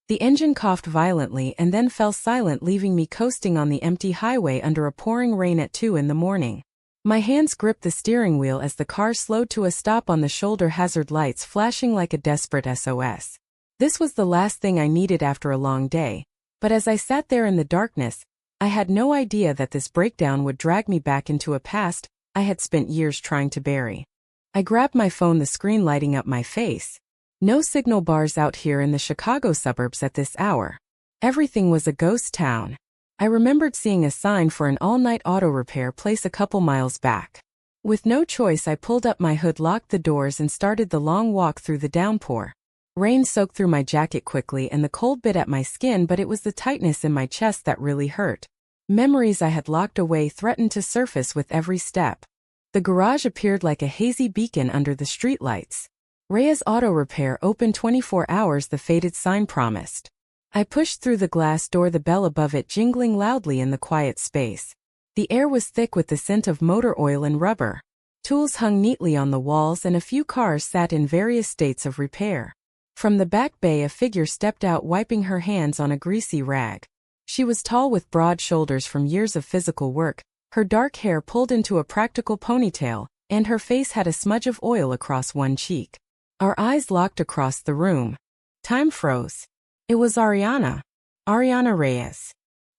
The engine coughed violently and then fell silent, leaving me coasting on the empty highway under a pouring rain at 2 in the morning. My hands gripped the steering wheel as the car slowed to a stop on the shoulder hazard lights flashing like a desperate SOS. This was the last thing I needed after a long day, but as I sat there in the darkness, I had no idea that this breakdown would drag me back into a past I had spent years trying to bury. I grabbed my phone, the screen lighting up my face. No signal bars out here in the Chicago suburbs at this hour. Everything was a ghost town. I remembered seeing a sign for an all-night auto repair place a couple miles back. With no choice, I pulled up my hood, locked the doors, and started the long walk through the downpour. Rain soaked through my jacket quickly and the cold bit at my skin, but it was the tightness in my chest that really hurt. Memories I had locked away threatened to surface with every step. The garage appeared like a hazy beacon under the streetlights. Rhea's Auto Repair, open 24 hours, the faded sign promised. I pushed through the glass door, the bell above it jingling loudly in the quiet space. The air was thick with the scent of motor oil and rubber. Tools hung neatly on the walls and a few cars sat in various states of repair. From the back bay a figure stepped out, wiping her hands on a greasy rag. She was tall with broad shoulders from years of physical work, her dark hair pulled into a practical ponytail, and her face had a smudge of oil across one cheek. Our eyes locked across the room. Time froze. It was Ariana. Ariana Reyes.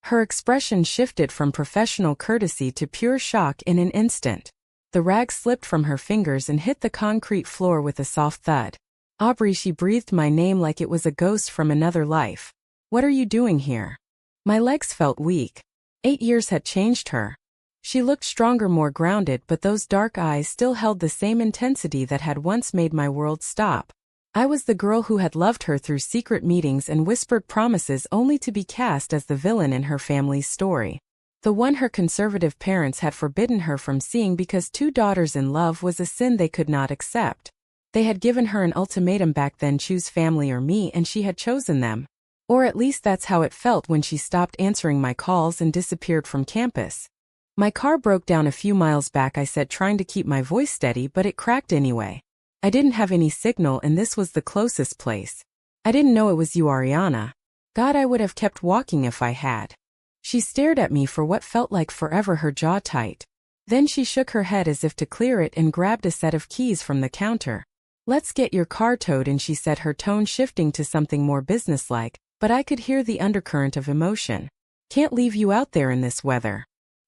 Her expression shifted from professional courtesy to pure shock in an instant. The rag slipped from her fingers and hit the concrete floor with a soft thud. Aubrey, she breathed my name like it was a ghost from another life. What are you doing here? My legs felt weak. 8 years had changed her. She looked stronger, more grounded, but those dark eyes still held the same intensity that had once made my world stop. I was the girl who had loved her through secret meetings and whispered promises only to be cast as the villain in her family's story. The one her conservative parents had forbidden her from seeing because 2 daughters in love was a sin they could not accept. They had given her an ultimatum back then: choose family or me, and she had chosen them. Or at least that's how it felt when she stopped answering my calls and disappeared from campus. My car broke down a few miles back, I said, trying to keep my voice steady, but it cracked anyway. I didn't have any signal and this was the closest place. I didn't know it was you, Ariana. God, I would have kept walking if I had. She stared at me for what felt like forever, her jaw tight. Then she shook her head as if to clear it and grabbed a set of keys from the counter. Let's get your car towed in, she said, her tone shifting to something more businesslike, but I could hear the undercurrent of emotion. Can't leave you out there in this weather.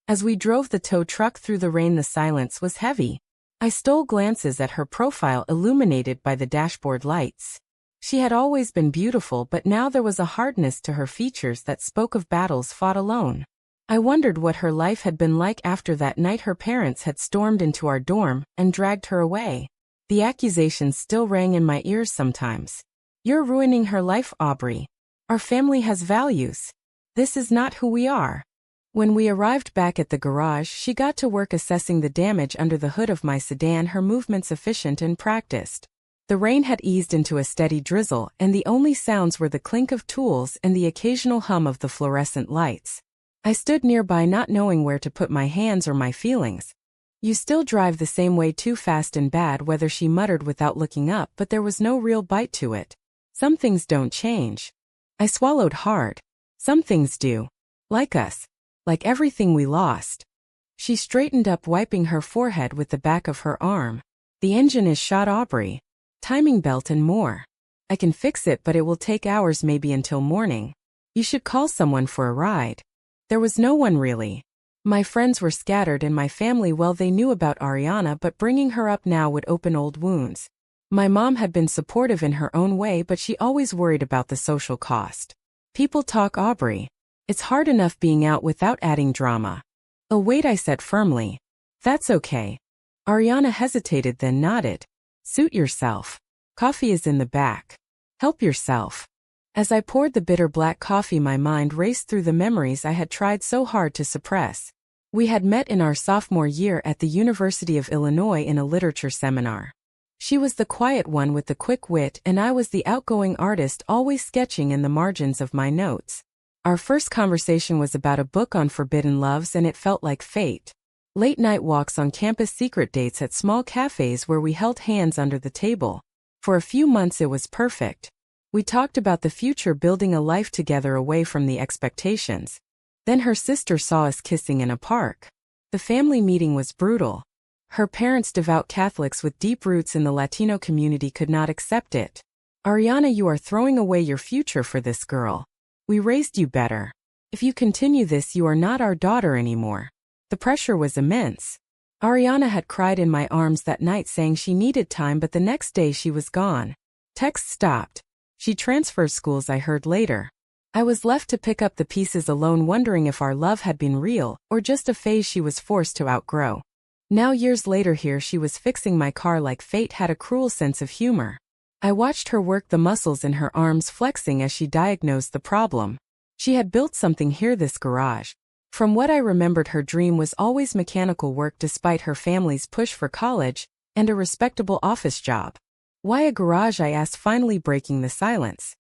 As we drove the tow truck through the rain, the silence was heavy. I stole glances at her profile illuminated by the dashboard lights. She had always been beautiful, but now there was a hardness to her features that spoke of battles fought alone. I wondered what her life had been like after that night her parents had stormed into our dorm and dragged her away. The accusations still rang in my ears sometimes. You're ruining her life, Aubrey. Our family has values. This is not who we are. When we arrived back at the garage, she got to work assessing the damage under the hood of my sedan, her movements efficient and practiced. The rain had eased into a steady drizzle, and the only sounds were the clink of tools and the occasional hum of the fluorescent lights. I stood nearby, not knowing where to put my hands or my feelings. You still drive the same way, too fast and bad weather, she muttered without looking up, but there was no real bite to it. Some things don't change. I swallowed hard. Some things do. Like us. Like everything we lost. She straightened up, wiping her forehead with the back of her arm. The engine is shot, Aubrey. Timing belt and more. I can fix it, but it will take hours, maybe until morning. You should call someone for a ride. There was no one really. My friends were scattered and my family, well, they knew about Ariana, but bringing her up now would open old wounds. My mom had been supportive in her own way, but she always worried about the social cost. People talk, Aubrey. It's hard enough being out without adding drama. Oh wait, I said firmly. That's okay. Ariana hesitated, then nodded. Suit yourself. Coffee is in the back. Help yourself. As I poured the bitter black coffee, my mind raced through the memories I had tried so hard to suppress. We had met in our sophomore year at the University of Illinois in a literature seminar. She was the quiet one with the quick wit, and I was the outgoing artist always sketching in the margins of my notes. Our first conversation was about a book on forbidden loves, and it felt like fate. Late night walks on campus, secret dates at small cafes where we held hands under the table. For a few months it was perfect. We talked about the future, building a life together away from the expectations. Then her sister saw us kissing in a park. The family meeting was brutal. Her parents, devout Catholics with deep roots in the Latino community, could not accept it. Ariana, you are throwing away your future for this girl. We raised you better. If you continue this, you are not our daughter anymore. The pressure was immense. Ariana had cried in my arms that night, saying she needed time, but the next day she was gone. Texts stopped. She transferred schools, I heard later. I was left to pick up the pieces alone, wondering if our love had been real or just a phase she was forced to outgrow. Now, years later, here she was fixing my car like fate had a cruel sense of humor. I watched her work the muscles in her arms flexing as she diagnosed the problem. She had built something here, this garage. From what I remembered, her dream was always mechanical work despite her family's push for college and a respectable office job. Why a garage? I asked, finally breaking the silence.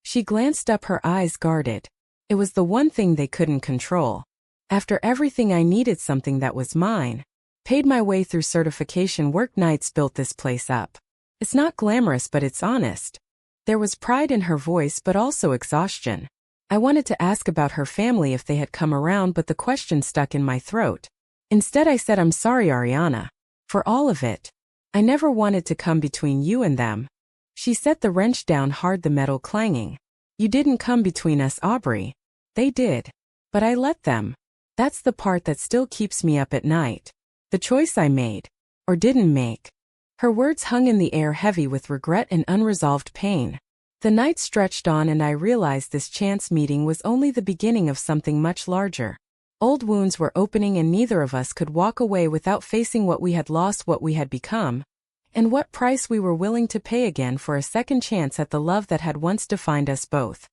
She glanced up, her eyes guarded. It was the one thing they couldn't control. After everything I needed something that was mine. Paid my way through certification, work nights, built this place up. It's not glamorous, but it's honest. There was pride in her voice, but also exhaustion. I wanted to ask about her family, if they had come around, but the question stuck in my throat. Instead, I said, I'm sorry, Ariana. For all of it. I never wanted to come between you and them. She set the wrench down hard, the metal clanging. You didn't come between us, Aubrey. They did. But I let them. That's the part that still keeps me up at night. The choice I made. Or didn't make. Her words hung in the air, heavy with regret and unresolved pain. The night stretched on, and I realized this chance meeting was only the beginning of something much larger. Old wounds were opening, and neither of us could walk away without facing what we had lost, what we had become, and what price we were willing to pay again for a second chance at the love that had once defined us both.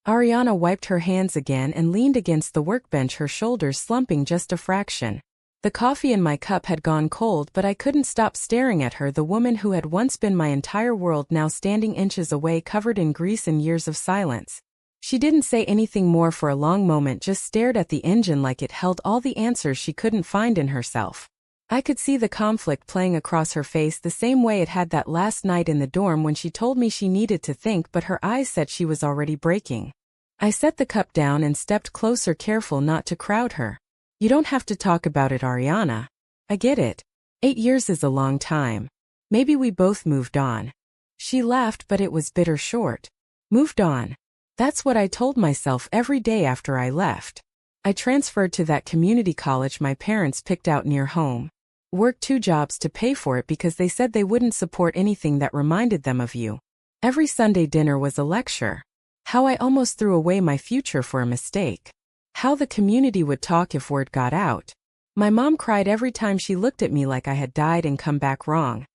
Ariana wiped her hands again and leaned against the workbench, her shoulders slumping just a fraction. The coffee in my cup had gone cold, but I couldn't stop staring at her, the woman who had once been my entire world, now standing inches away, covered in grease and years of silence. She didn't say anything more for a long moment, just stared at the engine like it held all the answers she couldn't find in herself. I could see the conflict playing across her face, the same way it had that last night in the dorm when she told me she needed to think, but her eyes said she was already breaking. I set the cup down and stepped closer, careful not to crowd her. You don't have to talk about it, Ariana. I get it. 8 years is a long time. Maybe we both moved on. She laughed, but it was bitter short. Moved on. That's what I told myself every day after I left. I transferred to that community college my parents picked out near home. Worked 2 jobs to pay for it because they said they wouldn't support anything that reminded them of you. Every Sunday dinner was a lecture. How I almost threw away my future for a mistake. How the community would talk if word got out. My mom cried every time she looked at me like I had died and come back wrong.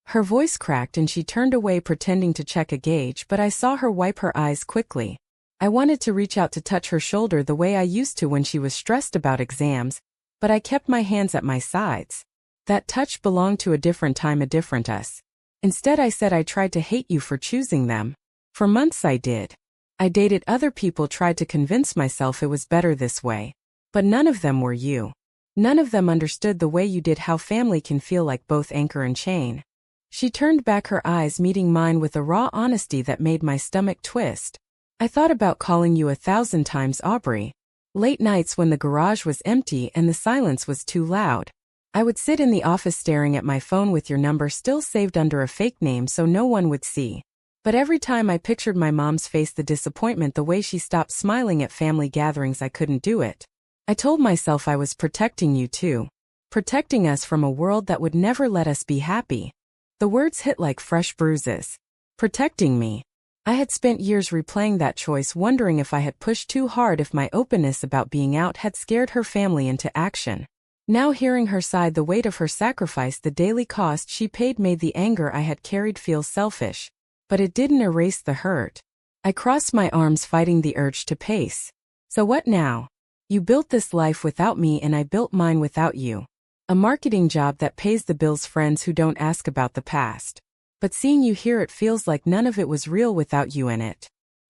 Her voice cracked and she turned away, pretending to check a gauge, but I saw her wipe her eyes quickly. I wanted to reach out to touch her shoulder the way I used to when she was stressed about exams, but I kept my hands at my sides. That touch belonged to a different time, a different us. Instead, I said, I tried to hate you for choosing them. For months I did. I dated other people, tried to convince myself it was better this way. But none of them were you. None of them understood the way you did, how family can feel like both anchor and chain. She turned back, her eyes meeting mine with a raw honesty that made my stomach twist. I thought about calling you 1,000 times, Aubrey. Late nights when the garage was empty and the silence was too loud. I would sit in the office staring at my phone with your number still saved under a fake name so no one would see. But every time I pictured my mom's face, the disappointment, the way she stopped smiling at family gatherings, I couldn't do it. I told myself I was protecting you too. Protecting us from a world that would never let us be happy. The words hit like fresh bruises. Protecting me. I had spent years replaying that choice, wondering if I had pushed too hard, if my openness about being out had scared her family into action. Now, hearing her side, the weight of her sacrifice, the daily cost she paid, made the anger I had carried feel selfish. But it didn't erase the hurt. I crossed my arms, fighting the urge to pace. So what now? You built this life without me and I built mine without you. A marketing job that pays the bills, friends who don't ask about the past. But seeing you here, it feels like none of it was real without you in it.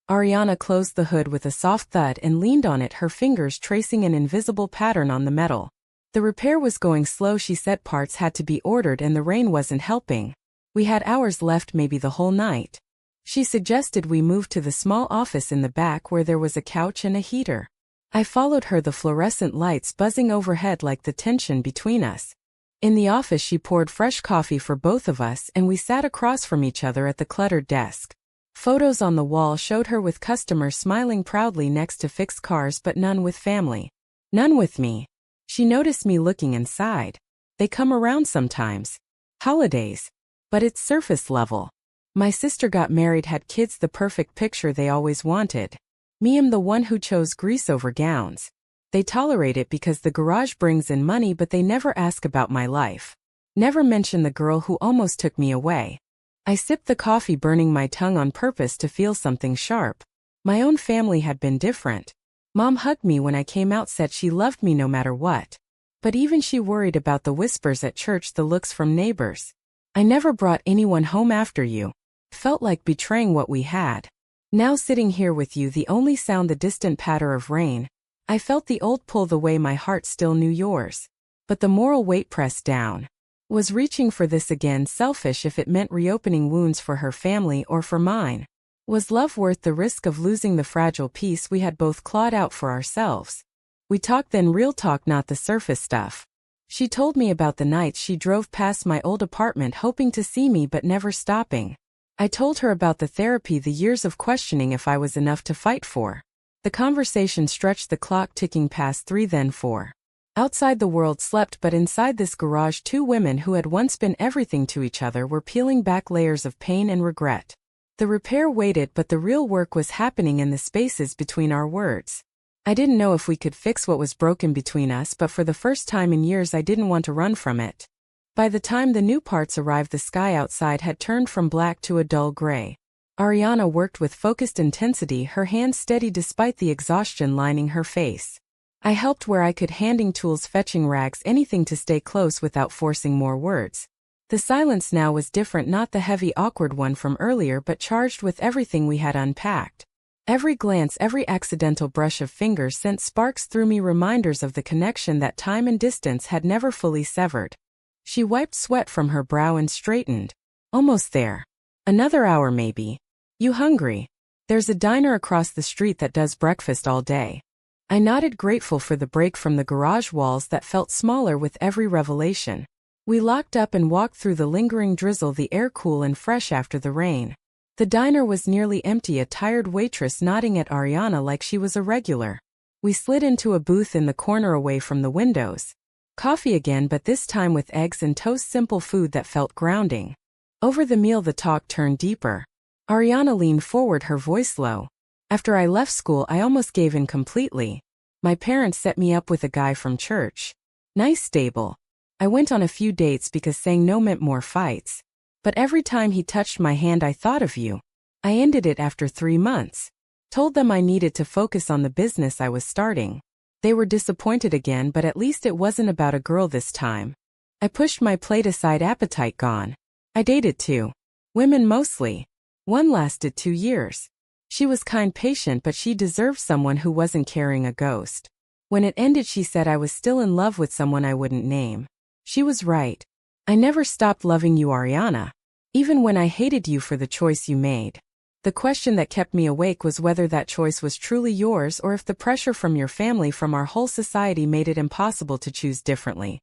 Ariana closed the hood with a soft thud and leaned on it, her fingers tracing an invisible pattern on the metal. The repair was going slow, she said. Parts had to be ordered and the rain wasn't helping. We had hours left, maybe the whole night. She suggested we move to the small office in the back where there was a couch and a heater. I followed her, the fluorescent lights buzzing overhead like the tension between us. In the office she poured fresh coffee for both of us and we sat across from each other at the cluttered desk. Photos on the wall showed her with customers smiling proudly next to fixed cars but none with family. None with me. She noticed me looking and sighed. They come around sometimes. Holidays. But it's surface level. My sister got married, had kids, the perfect picture they always wanted. Me, am the one who chose Greece over gowns. They tolerate it because the garage brings in money, but they never ask about my life. Never mention the girl who almost took me away. I sipped the coffee, burning my tongue on purpose to feel something sharp. My own family had been different. Mom hugged me when I came out, said she loved me no matter what. But even she worried about the whispers at church, the looks from neighbors. I never brought anyone home after you. Felt like betraying what we had. Now sitting here with you, the only sound the distant patter of rain. I felt the old pull the way my heart still knew yours. But the moral weight pressed down. Was reaching for this again selfish if it meant reopening wounds for her family or for mine? Was love worth the risk of losing the fragile peace we had both clawed out for ourselves? We talked then, real talk, not the surface stuff. She told me about the nights she drove past my old apartment hoping to see me but never stopping. I told her about the therapy, the years of questioning if I was enough to fight for. The conversation stretched, the clock ticking past 3, then 4. Outside the world slept, but inside this garage 2 women who had once been everything to each other were peeling back layers of pain and regret. The repair waited, but the real work was happening in the spaces between our words. I didn't know if we could fix what was broken between us, but for the first time in years I didn't want to run from it. By the time the new parts arrived, the sky outside had turned from black to a dull gray. Ariana worked with focused intensity, her hands steady despite the exhaustion lining her face. I helped where I could, handing tools, fetching rags, anything to stay close without forcing more words. The silence now was different, not the heavy, awkward one from earlier, but charged with everything we had unpacked. Every glance, every accidental brush of fingers sent sparks through me, reminders of the connection that time and distance had never fully severed. She wiped sweat from her brow and straightened. Almost there. Another hour maybe. You hungry? There's a diner across the street that does breakfast all day. I nodded, grateful for the break from the garage walls that felt smaller with every revelation. We locked up and walked through the lingering drizzle, the air cool and fresh after the rain. The diner was nearly empty, a tired waitress nodding at Ariana like she was a regular. We slid into a booth in the corner away from the windows. Coffee again, but this time with eggs and toast, simple food that felt grounding. Over the meal the talk turned deeper. Ariana leaned forward, her voice low. After I left school I almost gave in completely. My parents set me up with a guy from church. Nice, stable. I went on a few dates because saying no meant more fights. But every time he touched my hand I thought of you. I ended it after 3 months. Told them I needed to focus on the business I was starting. They were disappointed again, but at least it wasn't about a girl this time. I pushed my plate aside, appetite gone. I dated 2 women mostly. One lasted 2 years. She was kind, patient, but she deserved someone who wasn't carrying a ghost. When it ended she said I was still in love with someone I wouldn't name. She was right. I never stopped loving you, Ariana. Even when I hated you for the choice you made. The question that kept me awake was whether that choice was truly yours or if the pressure from your family, from our whole society, made it impossible to choose differently.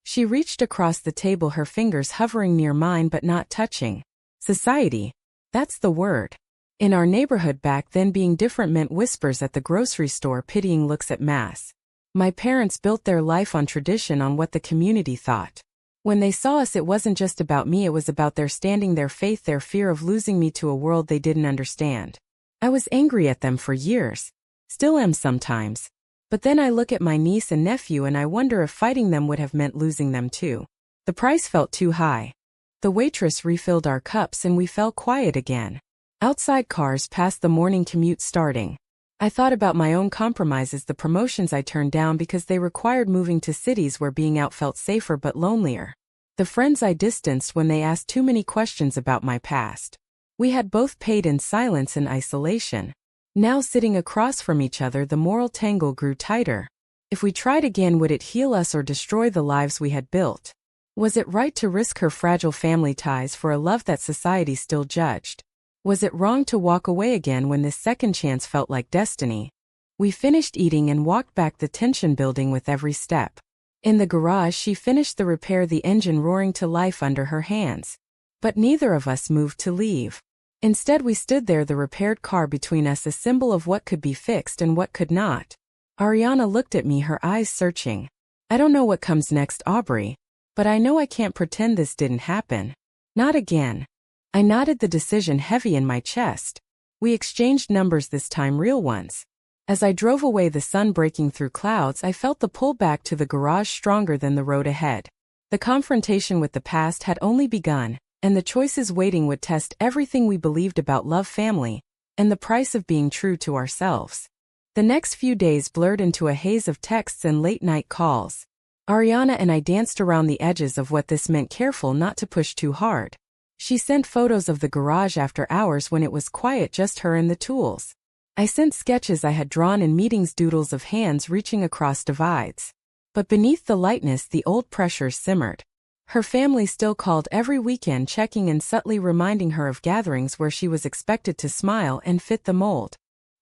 She reached across the table, her fingers hovering near mine but not touching. Society. That's the word. In our neighborhood back then, being different meant whispers at the grocery store, pitying looks at mass. My parents built their life on tradition, on what the community thought. When they saw us, it wasn't just about me, it was about their standing, their faith, their fear of losing me to a world they didn't understand. I was angry at them for years. Still am sometimes. But then I look at my niece and nephew and I wonder if fighting them would have meant losing them too. The price felt too high. The waitress refilled our cups and we fell quiet again. Outside cars passed, the morning commute starting. I thought about my own compromises, the promotions I turned down because they required moving to cities where being out felt safer but lonelier. The friends I distanced when they asked too many questions about my past. We had both paid in silence and isolation. Now sitting across from each other, the moral tangle grew tighter. If we tried again, would it heal us or destroy the lives we had built? Was it right to risk her fragile family ties for a love that society still judged? Was it wrong to walk away again when this second chance felt like destiny? We finished eating and walked back, the tension building with every step. In the garage, she finished the repair, the engine roaring to life under her hands. But neither of us moved to leave. Instead, we stood there, the repaired car between us, a symbol of what could be fixed and what could not. Ariana looked at me, her eyes searching. I don't know what comes next, Aubrey, but I know I can't pretend this didn't happen. Not again. I nodded, the decision heavy in my chest. We exchanged numbers, this time real ones. As I drove away, the sun breaking through clouds, I felt the pull back to the garage stronger than the road ahead. The confrontation with the past had only begun, and the choices waiting would test everything we believed about love, family, and the price of being true to ourselves. The next few days blurred into a haze of texts and late-night calls. Ariana and I danced around the edges of what this meant, careful not to push too hard. She sent photos of the garage after hours when it was quiet, just her and the tools. I sent sketches I had drawn in meetings, doodles of hands reaching across divides. But beneath the lightness, the old pressures simmered. Her family still called every weekend, checking and subtly reminding her of gatherings where she was expected to smile and fit the mold.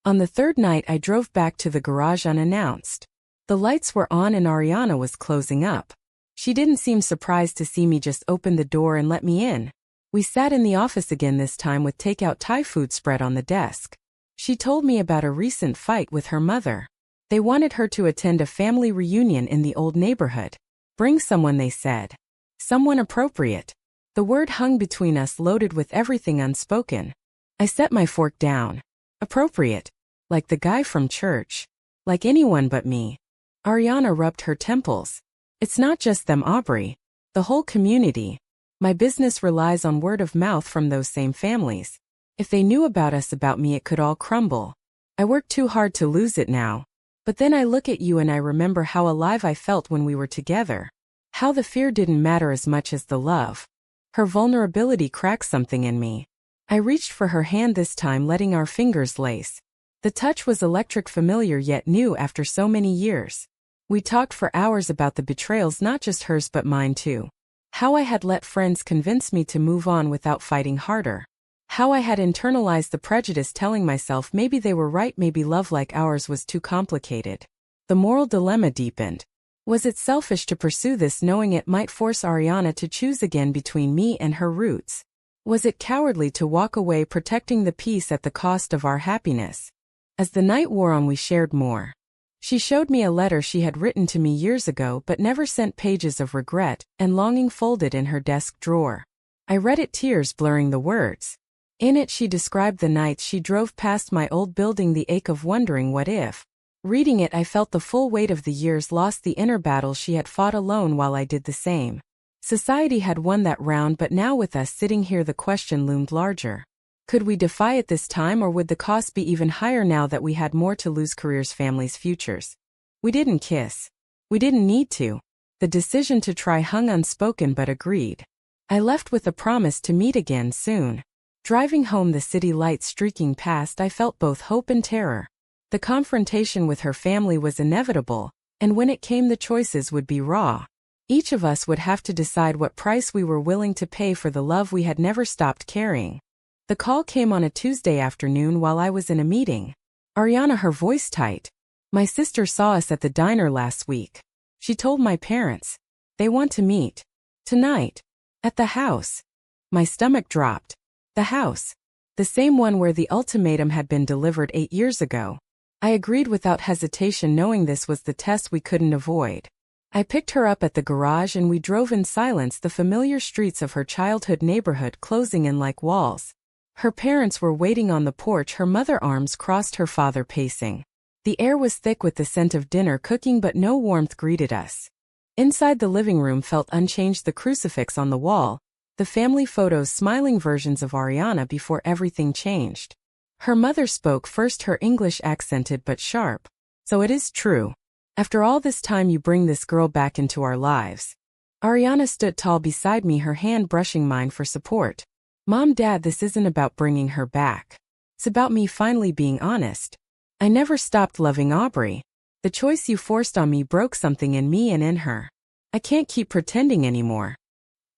On the third night, I drove back to the garage unannounced. The lights were on and Ariana was closing up. She didn't seem surprised to see me, just opened the door and let me in. We sat in the office again, this time with takeout Thai food spread on the desk. She told me about a recent fight with her mother. They wanted her to attend a family reunion in the old neighborhood. Bring someone, they said. Someone appropriate. The word hung between us, loaded with everything unspoken. I set my fork down. Appropriate. Like the guy from church. Like anyone but me. Ariana rubbed her temples. It's not just them, Aubrey. The whole community. My business relies on word of mouth from those same families. If they knew about us, about me, it could all crumble. I worked too hard to lose it now. But then I look at you and I remember how alive I felt when we were together. How the fear didn't matter as much as the love. Her vulnerability cracked something in me. I reached for her hand, this time letting our fingers lace. The touch was electric, familiar yet new after so many years. We talked for hours about the betrayals, not just hers but mine too. How I had let friends convince me to move on without fighting harder. How I had internalized the prejudice, telling myself maybe they were right, maybe love like ours was too complicated. The moral dilemma deepened. Was it selfish to pursue this, knowing it might force Ariana to choose again between me and her roots? Was it cowardly to walk away, protecting the peace at the cost of our happiness? As the night wore on, we shared more. She showed me a letter she had written to me years ago but never sent, pages of regret and longing folded in her desk drawer. I read it, tears blurring the words. In it, she described the nights she drove past my old building, the ache of wondering what if. Reading it, I felt the full weight of the years lost, the inner battles she had fought alone while I did the same. Society had won that round, but now with us sitting here, the question loomed larger. Could we defy it this time, or would the cost be even higher now that we had more to lose: careers, families, futures? We didn't kiss. We didn't need to. The decision to try hung unspoken but agreed. I left with a promise to meet again soon. Driving home, the city lights streaking past, I felt both hope and terror. The confrontation with her family was inevitable, and when it came, the choices would be raw. Each of us would have to decide what price we were willing to pay for the love we had never stopped carrying. The call came on a Tuesday afternoon while I was in a meeting. Ariana, her voice tight. My sister saw us at the diner last week. She told my parents. They want to meet. Tonight. At the house. My stomach dropped. The house. The same one where the ultimatum had been delivered 8 years ago. I agreed without hesitation, knowing this was the test we couldn't avoid. I picked her up at the garage and we drove in silence, the familiar streets of her childhood neighborhood closing in like walls. Her parents were waiting on the porch, her mother arms crossed, her father pacing. The air was thick with the scent of dinner cooking, but no warmth greeted us. Inside, the living room felt unchanged, the crucifix on the wall, the family photos, smiling versions of Ariana before everything changed. Her mother spoke first, her English accented but sharp. So it is true. After all this time, you bring this girl back into our lives. Ariana stood tall beside me, her hand brushing mine for support. Mom, Dad, this isn't about bringing her back. It's about me finally being honest. I never stopped loving Aubrey. The choice you forced on me broke something in me and in her. I can't keep pretending anymore.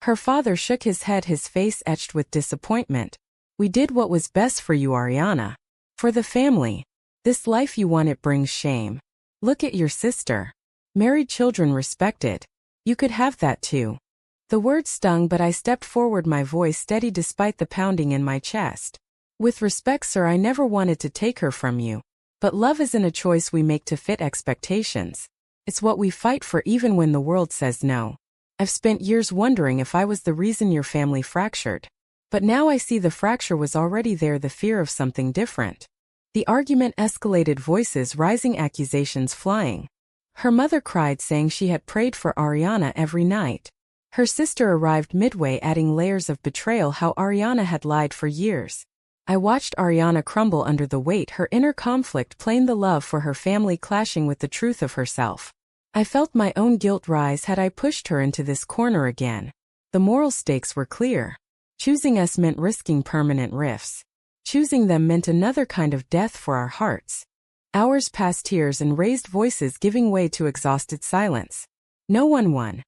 Her father shook his head, his face etched with disappointment. We did what was best for you, Ariana. For the family. This life you want, it brings shame. Look at your sister. Married, children, respected. You could have that too. The words stung, but I stepped forward, my voice steady despite the pounding in my chest. With respect, sir, I never wanted to take her from you. But love isn't a choice we make to fit expectations. It's what we fight for even when the world says no. I've spent years wondering if I was the reason your family fractured. But now I see the fracture was already there, the fear of something different. The argument escalated, voices rising, accusations flying. Her mother cried, saying she had prayed for Ariana every night. Her sister arrived midway, adding layers of betrayal, how Ariana had lied for years. I watched Ariana crumble under the weight, her inner conflict, plain the love for her family clashing with the truth of herself. I felt my own guilt rise. Had I pushed her into this corner again? The moral stakes were clear. Choosing us meant risking permanent rifts. Choosing them meant another kind of death for our hearts. Hours passed, tears and raised voices giving way to exhausted silence. No one won.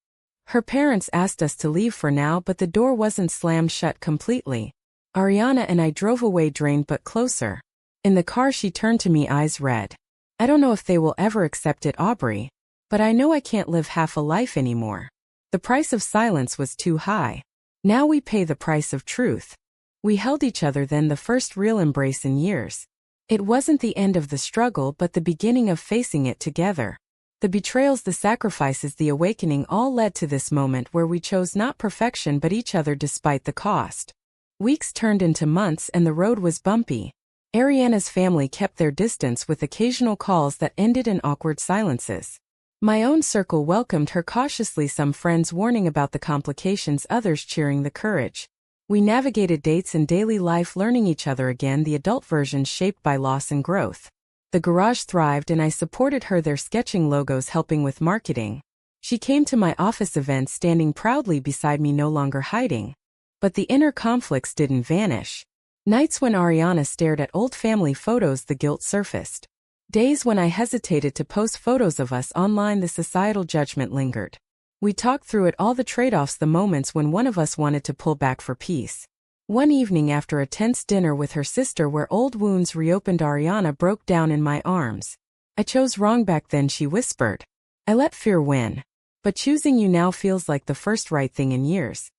Her parents asked us to leave for now, but the door wasn't slammed shut completely. Ariana and I drove away, drained but closer. In the car she turned to me, eyes red. I don't know if they will ever accept it, Aubrey. But I know I can't live half a life anymore. The price of silence was too high. Now we pay the price of truth. We held each other then, the first real embrace in years. It wasn't the end of the struggle, but the beginning of facing it together. The betrayals, the sacrifices, the awakening all led to this moment where we chose not perfection but each other despite the cost. Weeks turned into months and the road was bumpy. Ariana's family kept their distance with occasional calls that ended in awkward silences. My own circle welcomed her cautiously, some friends warning about the complications, others cheering the courage. We navigated dates and daily life, learning each other again, the adult version shaped by loss and growth. The garage thrived and I supported her there, sketching logos, helping with marketing. She came to my office events, standing proudly beside me, no longer hiding. But the inner conflicts didn't vanish. Nights when Ariana stared at old family photos, the guilt surfaced. Days when I hesitated to post photos of us online, the societal judgment lingered. We talked through it all, the trade-offs, the moments when one of us wanted to pull back for peace. One evening after a tense dinner with her sister where old wounds reopened, Ariana broke down in my arms. I chose wrong back then, she whispered. I let fear win. But choosing you now feels like the first right thing in years.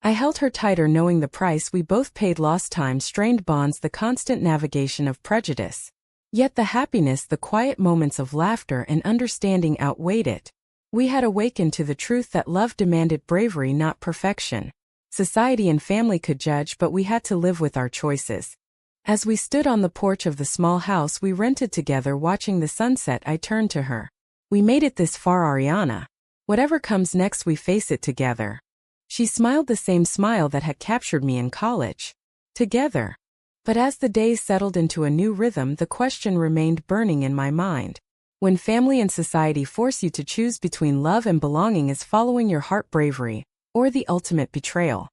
I held her tighter, knowing the price we both paid: lost time, strained bonds, the constant navigation of prejudice. Yet the happiness, the quiet moments of laughter and understanding outweighed it. We had awakened to the truth that love demanded bravery, not perfection. Society and family could judge, but we had to live with our choices. As we stood on the porch of the small house we rented together, watching the sunset, I turned to her. We made it this far, Ariana. Whatever comes next, we face it together. She smiled, the same smile that had captured me in college. Together. But as the days settled into a new rhythm, the question remained burning in my mind. When family and society force you to choose between love and belonging, is following your heart bravery, or the ultimate betrayal?